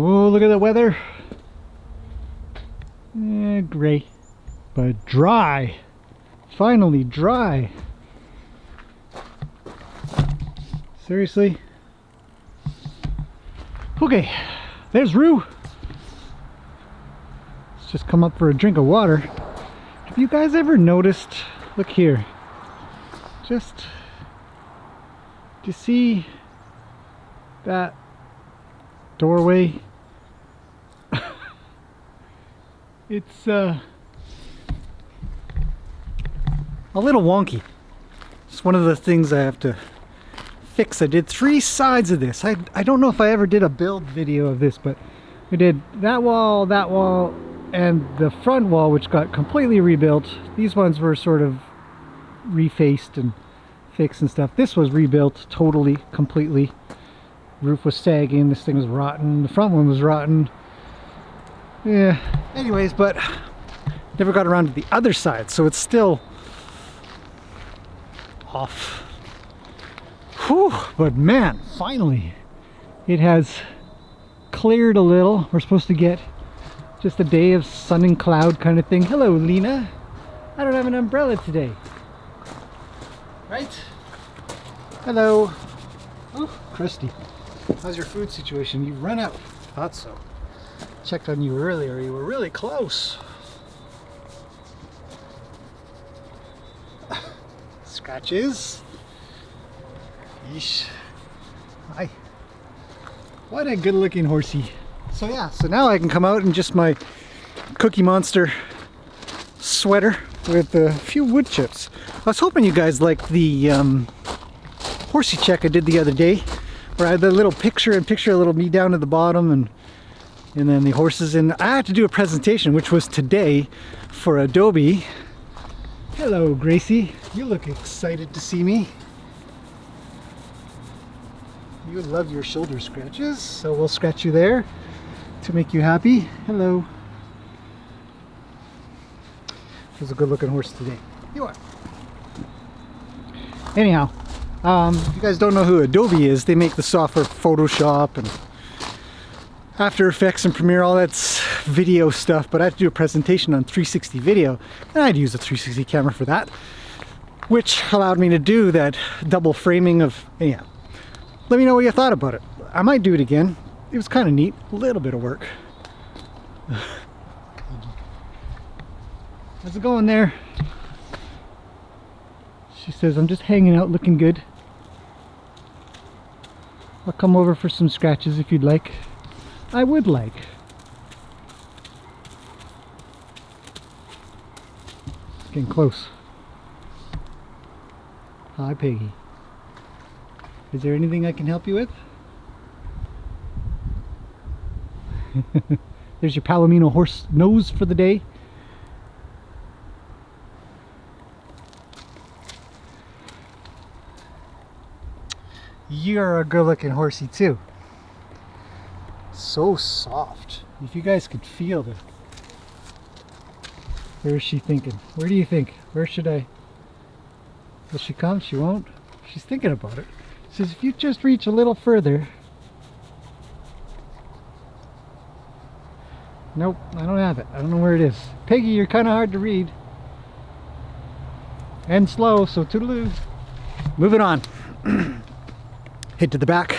Oh, look at the weather. Gray, but dry. Finally dry. Seriously? Okay, there's Rue. Let's just come up for a drink of water. Have you guys ever noticed, look here, just, do you see that doorway? It's a little wonky. It's one of the things I have to fix. I did 3 sides of this. I don't know if I ever did a build video of this, but we did that wall, and the front wall, which got completely rebuilt. These ones were sort of refaced and fixed and stuff. This was rebuilt totally, completely. Roof was sagging, this thing was rotten, the front one was rotten. Yeah, anyways, but never got around to the other side, so it's still off. Whew, but man, finally it has cleared a little. We're supposed to get just a day of sun and cloud kind of thing. Hello, Lena. I don't have an umbrella today. Right? Hello. Oh, crusty. How's your food situation? You've run out. Thought so. Checked on you earlier. You were really close. Scratches. Yeesh. Hi. What a good looking horsey. So yeah, so now I can come out in just my Cookie Monster sweater with a few wood chips. I was hoping you guys liked the horsey check I did the other day, where I had the little picture a little me down at the bottom and then the horses. And I had to do a presentation, which was today for Adobe. Hello, Gracie. You look excited to see me. You love your shoulder scratches, so we'll scratch you there to make you happy. Hello. There's a good looking horse today. You are. Anyhow, if you guys don't know who Adobe is, they make the software Photoshop and After Effects and Premiere, all that's video stuff, but I had to do a presentation on 360 video, and I had to use a 360 camera for that, which allowed me to do that double framing of, anyhow. Let me know what you thought about it. I might do it again. It was kind of neat. A little bit of work. How's it going there? She says, I'm just hanging out looking good. I'll come over for some scratches if you'd like. I would like. It's getting close. Hi, Peggy. Is there anything I can help you with? There's your Palomino horse nose for the day. You're a good looking horsey too. So soft. If you guys could feel the... Where is she thinking? Where do you think? Where should I... Will she come? She won't? She's thinking about it. She says, if you just reach a little further... Nope, I don't have it. I don't know where it is. Peggy, you're kind of hard to read. And slow, so toodaloo. Moving on. Head to the back.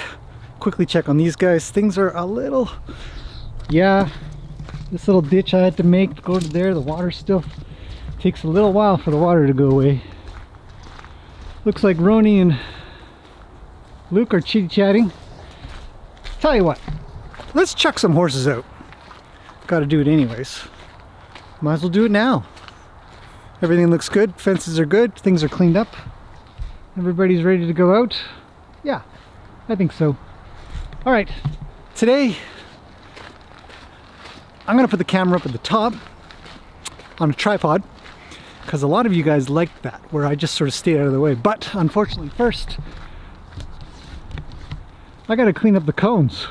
Quickly check on these guys. Things are a little... Yeah, this little ditch I had to make to go to there. The water still takes a little while for the water to go away. Looks like Roni and Luke are chitty-chatting. Tell you what, let's chuck some horses out. Got to do it anyways. Might as well do it now. Everything looks good. Fences are good. Things are cleaned up. Everybody's ready to go out. Yeah, I think so. All right, today I'm gonna put the camera up at the top on a tripod because a lot of you guys like that, where I just sort of stay out of the way. But unfortunately, first I gotta clean up the cones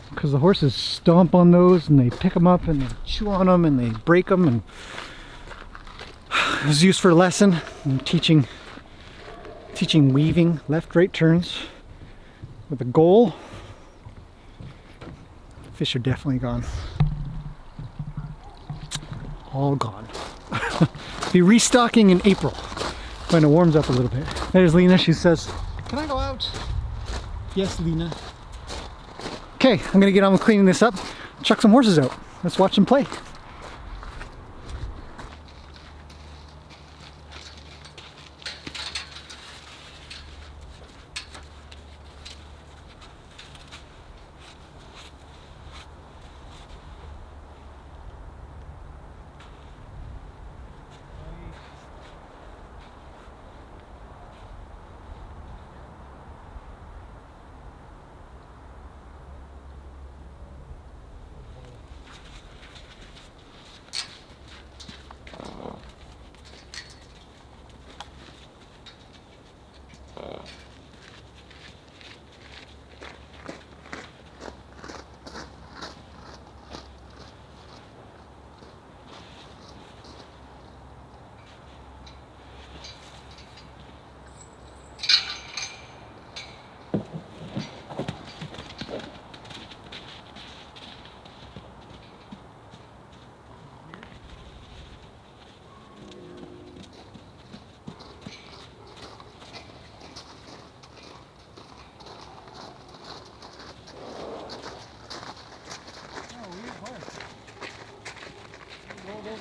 because the horses stomp on those and they pick them up and they chew on them and they break them. And it was used for a lesson and teaching weaving left right turns with a goal. Fish are definitely gone. All gone. Be restocking in April when it warms up a little bit. There's Lena. She says, "Can I go out?" Yes, Lena. Okay, I'm gonna get on with cleaning this up. Chuck some horses out. Let's watch them play.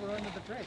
Over under the bridge.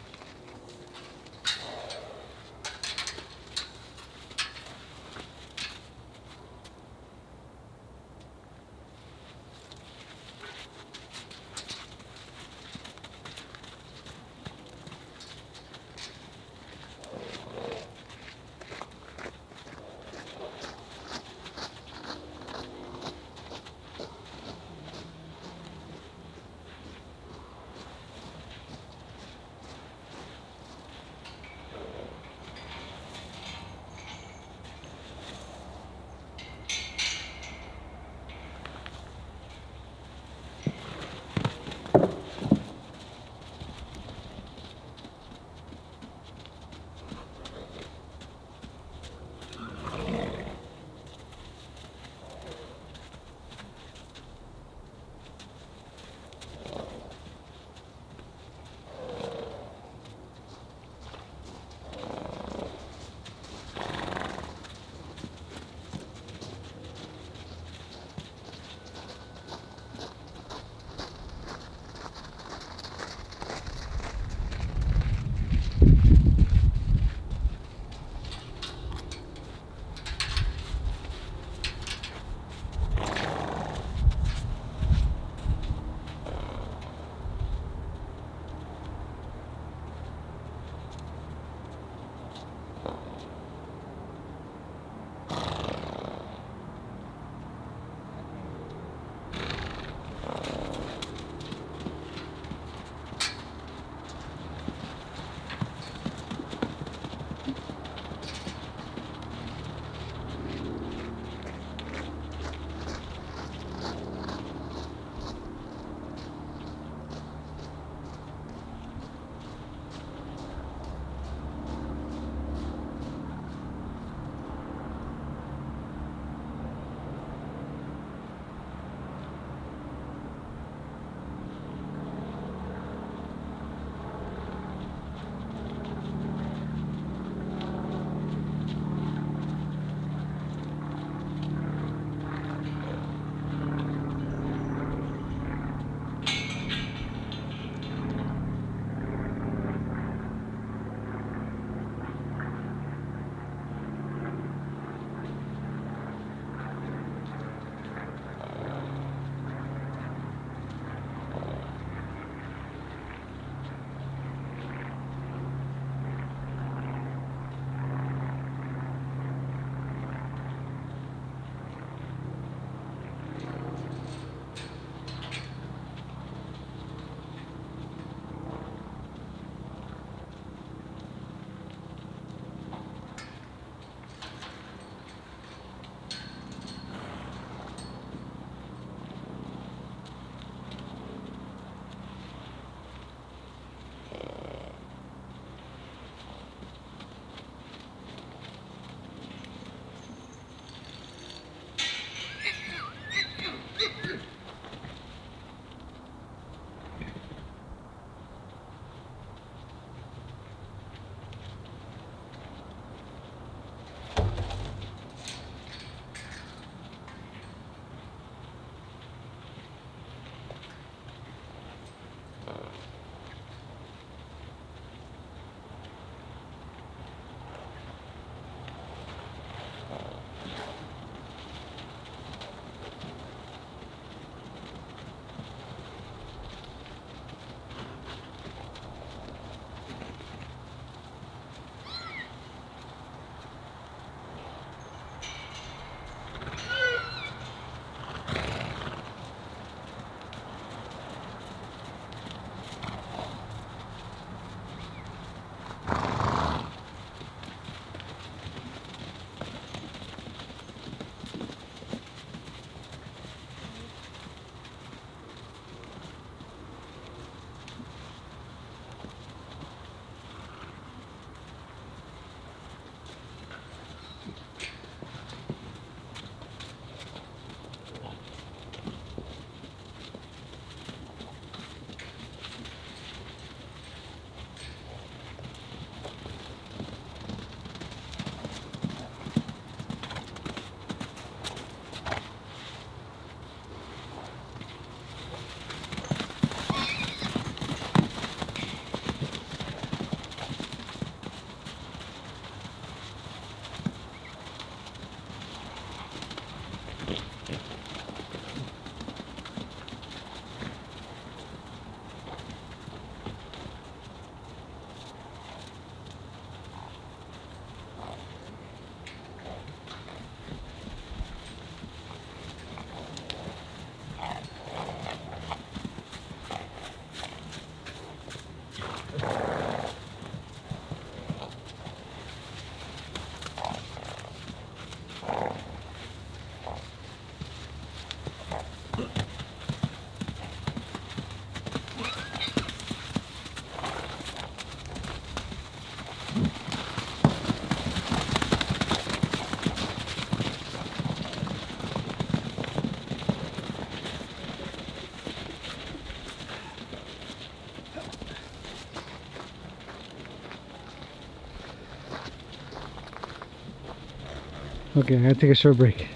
Okay, I gotta take a short break.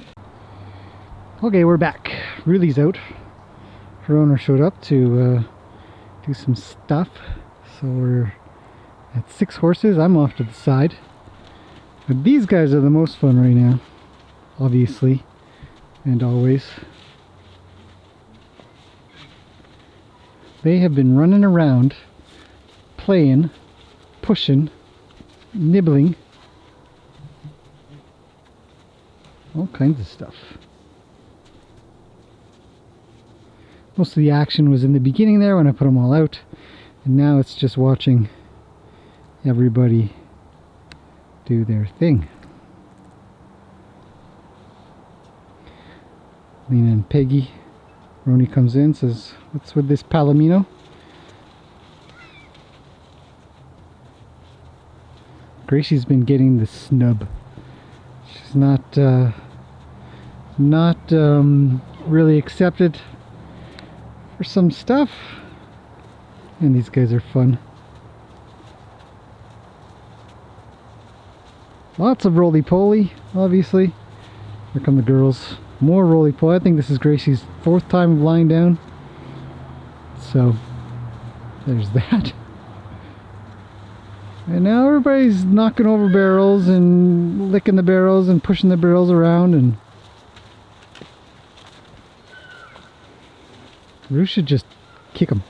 Okay, we're back. Ruli's out. Her owner showed up to do some stuff. So we're at 6 horses. I'm off to the side. But these guys are the most fun right now. Obviously. And always. They have been running around, playing, pushing, nibbling. All kinds of stuff. Most of the action was in the beginning there when I put them all out. And now it's just watching everybody do their thing. Lena and Peggy. Roni comes in, says, "What's with this Palomino?" Gracie's been getting the snub. She's not really accepted for some stuff. And these guys are fun. Lots of roly-poly, obviously. Here come the girls. More roly-poly. I think this is Gracie's 4th time lying down. So, there's that. And now everybody's knocking over barrels and licking the barrels and pushing the barrels around. And Roo should just kick him.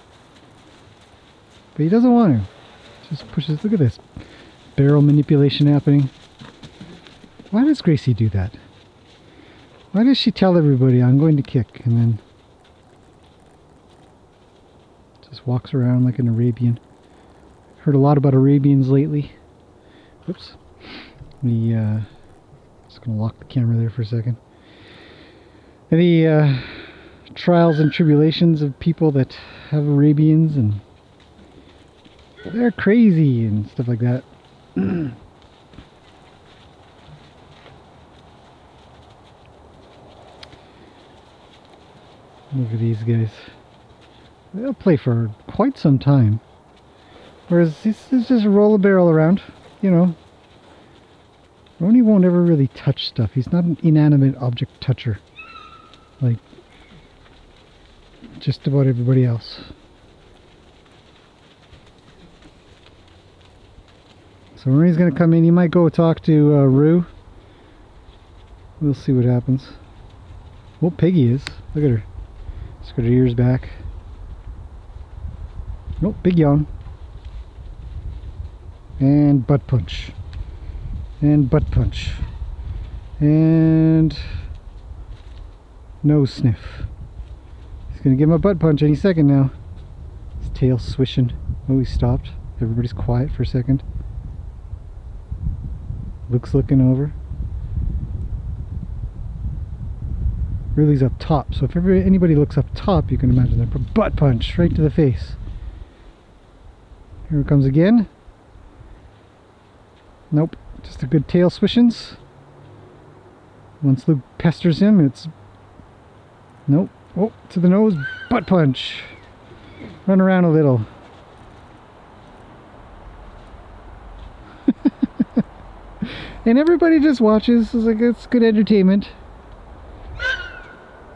But he doesn't want to. Just pushes. Look at this. Barrel manipulation happening. Why does Gracie do that? Why does she tell everybody I'm going to kick and then just walks around like an Arabian? Heard a lot about Arabians lately. Whoops. Just gonna lock the camera there for a second. The trials and tribulations of people that have Arabians, and they're crazy and stuff like that. Look at these guys. They'll play for quite some time. Whereas this is just roll a barrel around, you know. Roni won't ever really touch stuff. He's not an inanimate object toucher. Like just about everybody else. So Roni's gonna come in. He might go talk to Roo. We'll see what happens. Well, Peggy is. Look at her. She's got her ears back. Nope, big yawn. And butt punch. And butt punch. And nose sniff. He's gonna give him a butt punch any second now. His tail swishing. Oh, he stopped. Everybody's quiet for a second. Luke's looking over. Ruli's up top, so if anybody looks up top, you can imagine a butt punch right to the face. Here it comes again. Nope, just a good tail swishings. Once Luke pesters him, it's nope. Oh, to the nose, butt punch. Run around a little. And everybody just watches. It's like, it's good entertainment.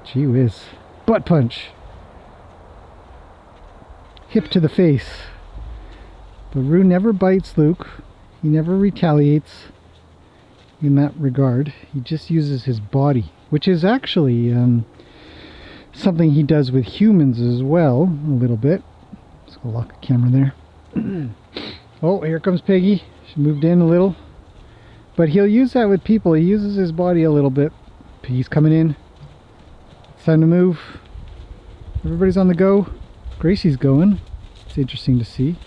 Gee whiz. Butt punch. Hip to the face. But Roo never bites Luke. He never retaliates in that regard. He just uses his body, which is actually something he does with humans as well, a little bit. Let's go lock the camera there. Oh, here comes Peggy. She moved in a little. But he'll use that with people. He uses his body a little bit. Peggy's coming in. It's time to move. Everybody's on the go. Gracie's going. It's interesting to see.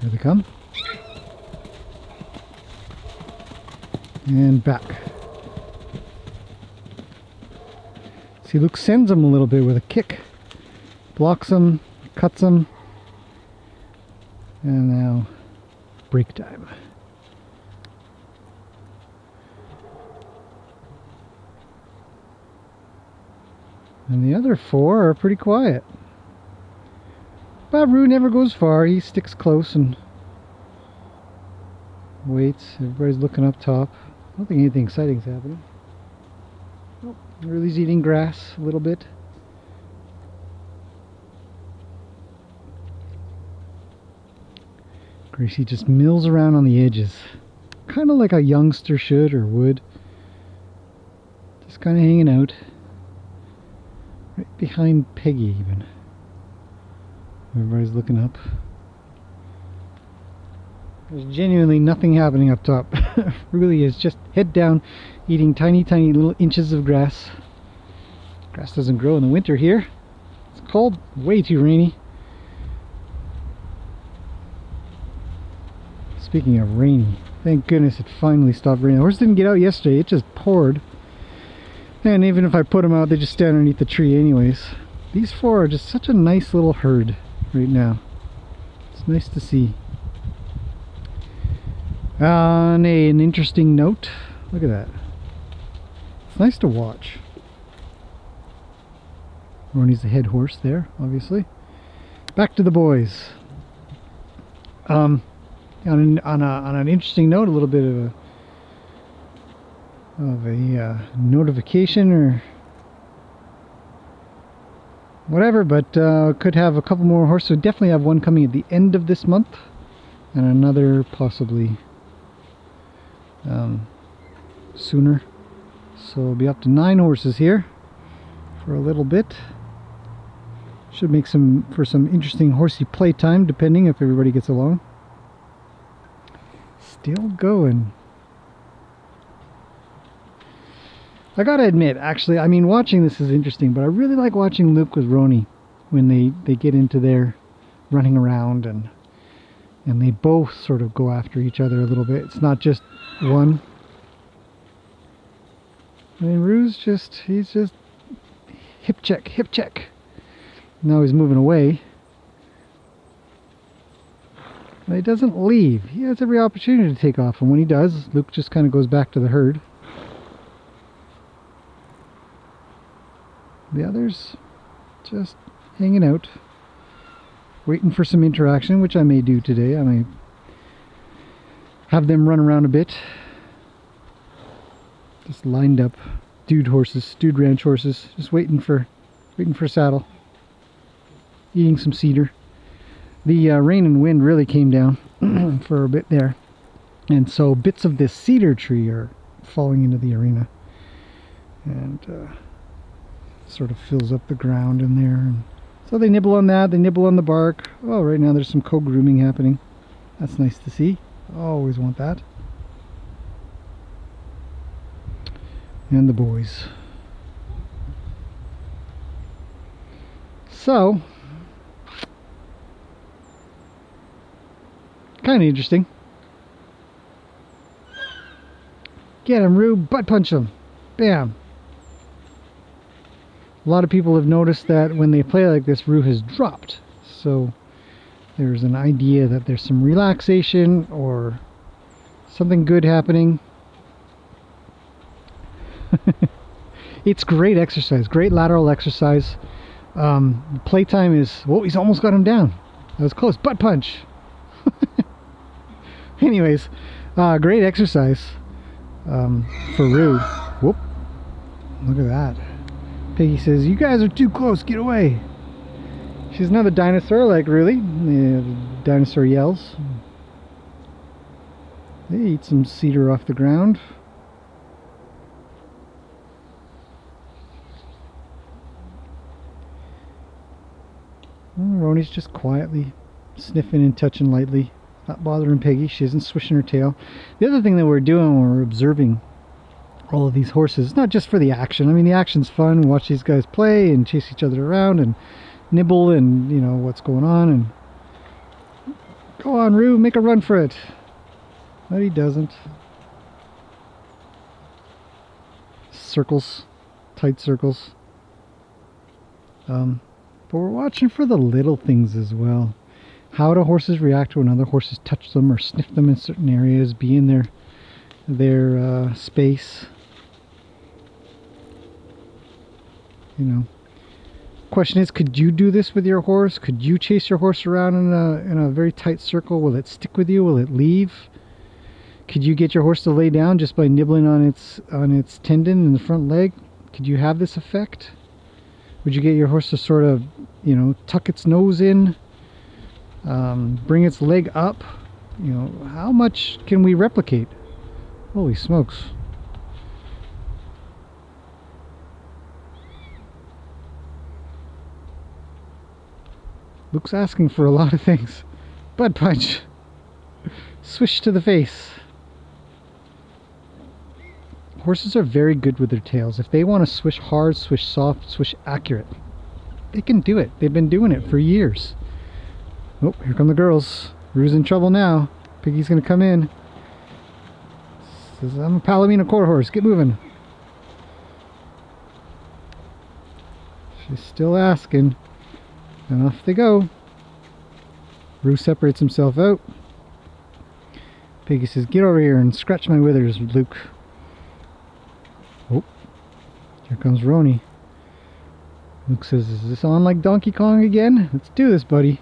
Here they come. And back. See, Luke sends him a little bit with a kick. Blocks him, cuts him. And now, break time. And the other 4 are pretty quiet. But Roo never goes far. He sticks close and Waits. Everybody's looking up top. I don't think anything exciting is happening. Oh, Rudy's eating grass a little bit. Gracie just mills around on the edges. Kind of like a youngster should or would. Just kind of hanging out. Right behind Peggy even. Everybody's looking up. There's genuinely nothing happening up top. Really is just head down, eating tiny little inches of grass. Grass doesn't grow in the winter here. It's cold, way too rainy. Speaking of rainy, thank goodness it finally stopped raining. The horse didn't get out yesterday, it just poured. And even if I put them out, they just stay underneath the tree anyways. These four are just such a nice little herd right now. It's nice to see. On an interesting note, look at that. It's nice to watch. Ronnie's the head horse there, obviously. Back to the boys. On an interesting note, a little bit of a notification or whatever, but could have a couple more horses. So definitely have one coming at the end of this month, and another possibly sooner. So we'll be up to 9 horses here for a little bit. Should make for some interesting horsey playtime, depending if everybody gets along. Still going. I gotta admit, actually, I mean, watching this is interesting, but I really like watching Luke with Roni when they get into their running around and they both sort of go after each other a little bit. It's not just one. I mean, Rue's he's just hip check. Now he's moving away. But he doesn't leave. He has every opportunity to take off, and when he does, Luke just kind of goes back to the herd. The others just hanging out, waiting for some interaction, which I may do today. I may have them run around a bit. Just lined up, dude ranch horses, just waiting for saddle, eating some cedar. The rain and wind really came down for a bit there, and so bits of this cedar tree are falling into the arena, and sort of fills up the ground in there. And so they nibble on that, they nibble on the bark. Oh, right now there's some co-grooming happening. That's nice to see. Always want that. And the boys. So, kind of interesting. Get him, Rube. Butt punch him. Bam. A lot of people have noticed that when they play like this, Rue has dropped. So there's an idea that there's some relaxation or something good happening. It's great exercise, great lateral exercise. Playtime is, whoa, he's almost got him down. That was close. Butt punch. Anyways, great exercise for Rue. Whoop. Look at that. Peggy says, you guys are too close, get away. She's another dinosaur, like, really. The dinosaur yells. They eat some cedar off the ground. Roni's just quietly sniffing and touching lightly, not bothering Peggy. She isn't swishing her tail. The other thing that we're doing when we're observing all of these horses, not just for the action. I mean, the action's fun. Watch these guys play and chase each other around and nibble and, you know, what's going on. And go on, Rue, make a run for it. But he doesn't. Circles, tight circles. But we're watching for the little things as well. How do horses react when other horses touch them or sniff them in certain areas, be in their space? You know, question is, could you do this with your horse? Could you chase your horse around in a very tight circle? Will it stick with you? Will it leave? Could you get your horse to lay down just by nibbling on its tendon in the front leg? Could you have this effect? Would you get your horse to sort of, you know, tuck its nose in, bring its leg up? You know, how much can we replicate? Holy smokes. Luke's asking for a lot of things. Butt punch. Swish to the face. Horses are very good with their tails. If they want to swish hard, swish soft, swish accurate, they can do it. They've been doing it for years. Oh, here come the girls. Rue's in trouble now. Piggy's gonna come in. Says, I'm a Palomino quarter horse. Get moving. She's still asking. And off they go. Rue separates himself out. Piggy says, get over here and scratch my withers, Luke. Oh, here comes Roni. Luke says, is this on like Donkey Kong again? Let's do this, buddy.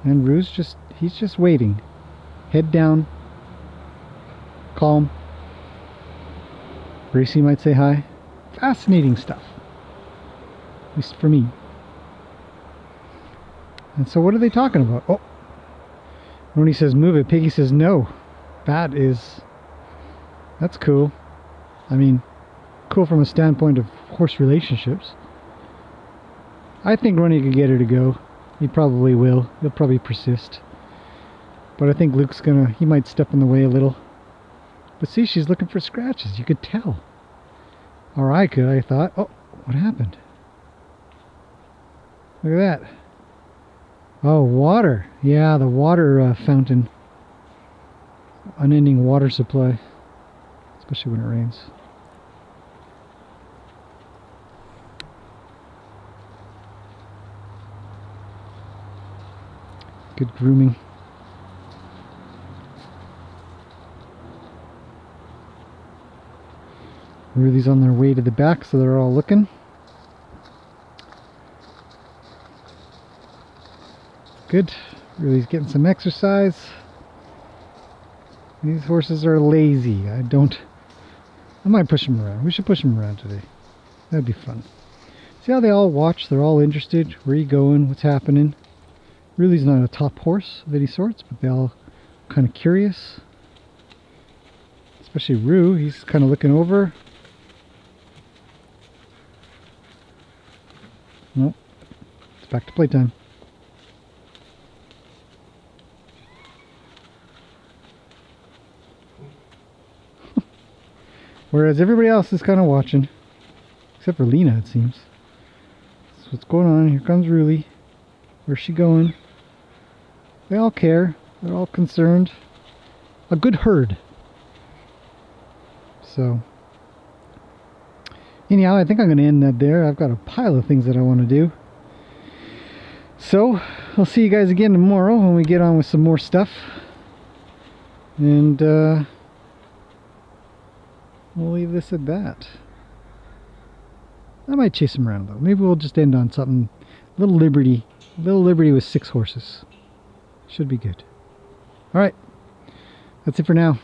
And Rue's he's just waiting. Head down. Calm. Gracie might say hi. Fascinating stuff. At least for me. And so what are they talking about? Oh. Roni says move it. Piggy says no. That's cool. I mean, cool from a standpoint of horse relationships. I think Roni could get her to go. He probably will. He'll probably persist. But I think Luke's he might step in the way a little. But see, she's looking for scratches. You could tell. Or I could, I thought. Oh, what happened? Look at that. Oh, water. Yeah, the water fountain. Unending water supply. Especially when it rains. Good grooming. Ruthie's on their way to the back, so they're all looking. Good. Ruthie's getting some exercise. These horses are lazy. I might push them around. We should push them around today. That'd be fun. See how they all watch? They're all interested. Where are you going? What's happening? Ruthie's not a top horse of any sorts, but they're all kind of curious. Especially Rue. He's kind of looking over. Nope. It's back to playtime. Whereas everybody else is kind of watching. Except for Lena, it seems. So what's going on? Here comes Rulie. Where's she going? They all care. They're all concerned. A good herd. So, anyhow, I think I'm going to end that there. I've got a pile of things that I want to do. So, I'll see you guys again tomorrow when we get on with some more stuff. And, we'll leave this at that. I might chase them around, though. Maybe we'll just end on something. Little Liberty. Little Liberty with 6 horses. Should be good. Alright. That's it for now.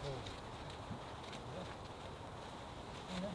cold.